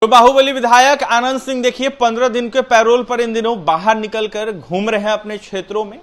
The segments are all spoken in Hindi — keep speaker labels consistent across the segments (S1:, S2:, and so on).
S1: तो बाहुबली विधायक आनंद सिंह देखिए 15 दिन के पैरोल पर इन दिनों बाहर निकलकर घूम रहे हैं अपने क्षेत्रों में।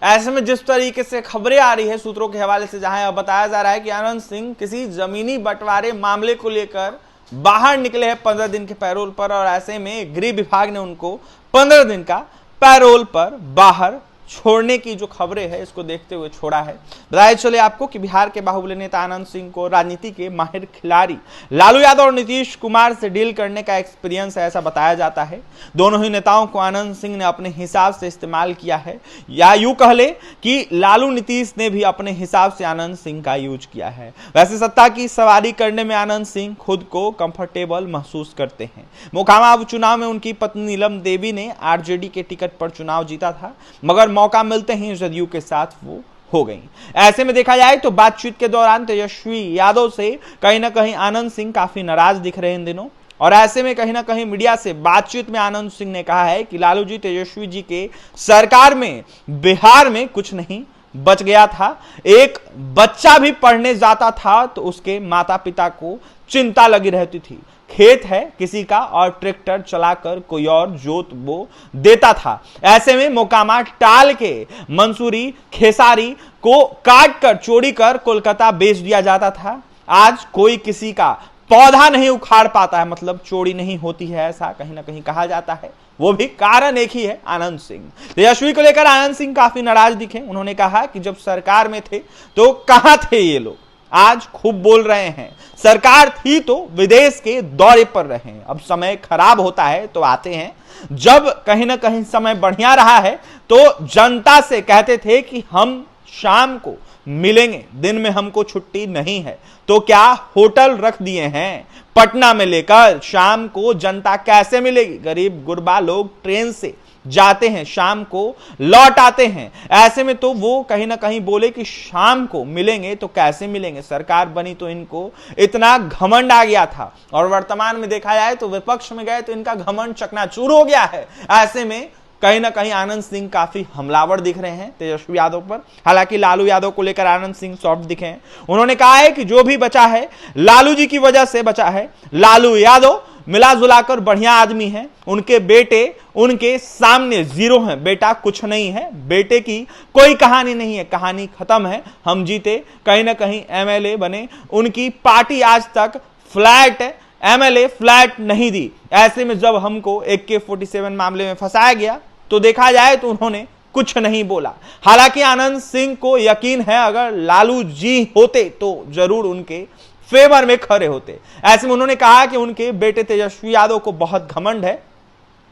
S1: ऐसे में जिस तरीके से खबरें आ रही है सूत्रों के हवाले से, जहां यह बताया जा रहा है कि आनंद सिंह किसी जमीनी बंटवारे मामले को लेकर बाहर निकले हैं 15 दिन के पैरोल पर, और ऐसे में गृह विभाग ने उनको 15 दिन का पैरोल पर बाहर छोड़ने की जो खबरें हैं इसको देखते हुए छोड़ा है। बताया चले आपको कि बिहार के बाहुबली नेता आनंद सिंह को राजनीति के माहिर खिलाड़ी लालू यादव और नीतीश कुमार से डील करने का एक्सपीरियंस है, ऐसा बताया जाता है। दोनों ही नेताओं को आनंद सिंह ने अपने हिसाब से इस्तेमाल किया है, या यूं कह ले कि लालू नीतीश ने भी अपने हिसाब से आनंद सिंह का यूज किया है। वैसे सत्ता की सवारी करने में आनंद सिंह खुद को कंफर्टेबल महसूस करते हैं। मोकामा उपचुनाव में उनकी पत्नी नीलम देवी ने आरजेडी के टिकट पर चुनाव जीता था, मगर मौका मिलते ही जदयू के साथ वो हो गई। ऐसे में देखा जाए तो बातचीत के दौरान तेजस्वी यादव से कहीं ना कहीं आनंद सिंह काफी नाराज दिख रहे हैं इन दिनों, और ऐसे में कहीं ना कहीं मीडिया से बातचीत में आनंद सिंह ने कहा है कि लालू जी तेजस्वी जी के सरकार में बिहार में कुछ नहीं बच गया था। एक बच्चा भी पढ़ने जाता था तो उसके माता पिता को चिंता लगी रहती थी। खेत है किसी का और ट्रैक्टर चलाकर कोई और जोत बो देता था। ऐसे में मोकामा टाल के मंसूरी खेसारी को काट कर चोरी कर कोलकाता बेच दिया जाता था। आज कोई किसी का पौधा नहीं उखाड़ पाता है, मतलब चोरी नहीं होती है, ऐसा कहीं ना कहीं कहा जाता है। वो भी कारण एक ही है, आनंद सिंह। तेजस्वी को लेकर आनंद सिंह काफी नाराज दिखे। उन्होंने कहा कि जब सरकार में थे तो कहां थे ये लोग, आज खूब बोल रहे हैं। सरकार थी तो विदेश के दौरे पर रहे, अब समय खराब होता है तो आते हैं। जब कहीं ना कहीं समय बढ़िया रहा है तो जनता से कहते थे कि हम शाम को मिलेंगे, दिन में हमको छुट्टी नहीं है, तो क्या होटल रख दिए हैं पटना में लेकर। शाम को जनता कैसे मिलेगी, गरीब गुरबा लोग ट्रेन से जाते हैं, शाम को लौट आते हैं। ऐसे में तो वो कहीं ना कहीं बोले कि शाम को मिलेंगे तो कैसे मिलेंगे, सरकार बनी तो इनको इतना घमंड आ गया था, और वर्तमान में देखा जाए तो विपक्ष में गए तो इनका घमंड चकनाचूर हो गया है। ऐसे में कहीं ना कहीं आनंद सिंह काफी हमलावर दिख रहे हैं तेजस्वी यादव पर। हालांकि लालू यादव को लेकर आनंद सिंह सॉफ्ट दिखे हैं। उन्होंने कहा है कि जो भी बचा है लालू जी की वजह से बचा है। लालू यादव मिला जुलाकर बढ़िया आदमी है, उनके बेटे उनके सामने जीरो हैं, बेटा कुछ नहीं है, बेटे की कोई कहानी नहीं है, कहानी खत्म है। हम जीते, कहीं ना कहीं एमएलए बने, उनकी पार्टी आज तक फ्लैट एमएलए फ्लैट नहीं दी। ऐसे में जब हमको AK-47 मामले में फंसाया गया तो देखा जाए तो उन्होंने कुछ नहीं बोला। हालांकि आनंद सिंह को यकीन है अगर लालू जी होते तो जरूर उनके फेवर में खड़े होते। ऐसे में उन्होंने कहा कि उनके बेटे तेजस्वी यादव को बहुत घमंड है,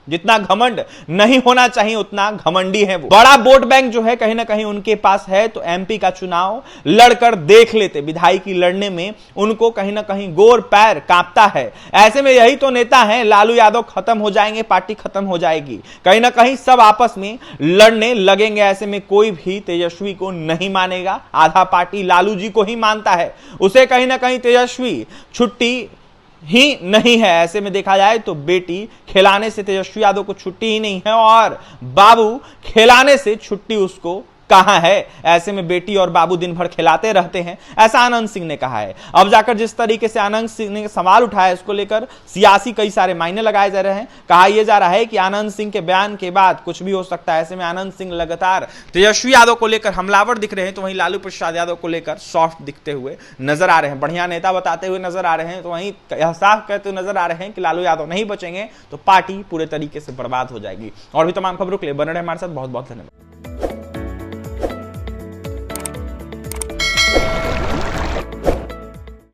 S1: जितना घमंड नहीं होना चाहिए उतना घमंडी है वो। बड़ा वोट बैंक जो है कहीं ना कहीं उनके पास है, तो MP का चुनाव लड़कर देख लेते। विधायकी लड़ने में उनको कहीं ना कहीं गोर पैर कांपता है। ऐसे में यही तो नेता हैं, लालू यादव खत्म हो जाएंगे, पार्टी खत्म हो जाएगी, कहीं ना कहीं सब आपस में लड़ने लगेंगे। ऐसे में कोई भी तेजस्वी को नहीं मानेगा, आधा पार्टी लालू जी को ही मानता है, उसे कहीं ना कहीं तेजस्वी छुट्टी ही नहीं है। ऐसे में देखा जाए तो बेटी खिलाने से तेजस्वी यादव को छुट्टी ही नहीं है, और बाबू खिलाने से छुट्टी उसको कहां है। ऐसे में बेटी और बाबू दिन भर खिलाते रहते हैं, ऐसा आनंद सिंह ने कहा है। अब जाकर जिस तरीके से आनंद सिंह ने सवाल उठाया इसको लेकर सियासी कई सारे मायने लगाए जा रहे हैं। कहा यह जा रहा है कि आनंद सिंह के बयान के बाद कुछ भी हो सकता है। ऐसे में आनंद सिंह लगातार तेजस्वी यादव को लेकर हमलावर दिख रहे हैं, तो वहीं लालू प्रसाद यादव को लेकर सॉफ्ट दिखते हुए नजर आ रहे हैं, बढ़िया नेता बताते हुए नजर आ रहे हैं। तो वहीं साफ कहते हुए नजर आ रहे हैं कि लालू यादव नहीं बचेंगे तो पार्टी पूरे तरीके से बर्बाद हो जाएगी। और भी तमाम खबरों के लिए बने रहे हमारे साथ। बहुत बहुत धन्यवाद।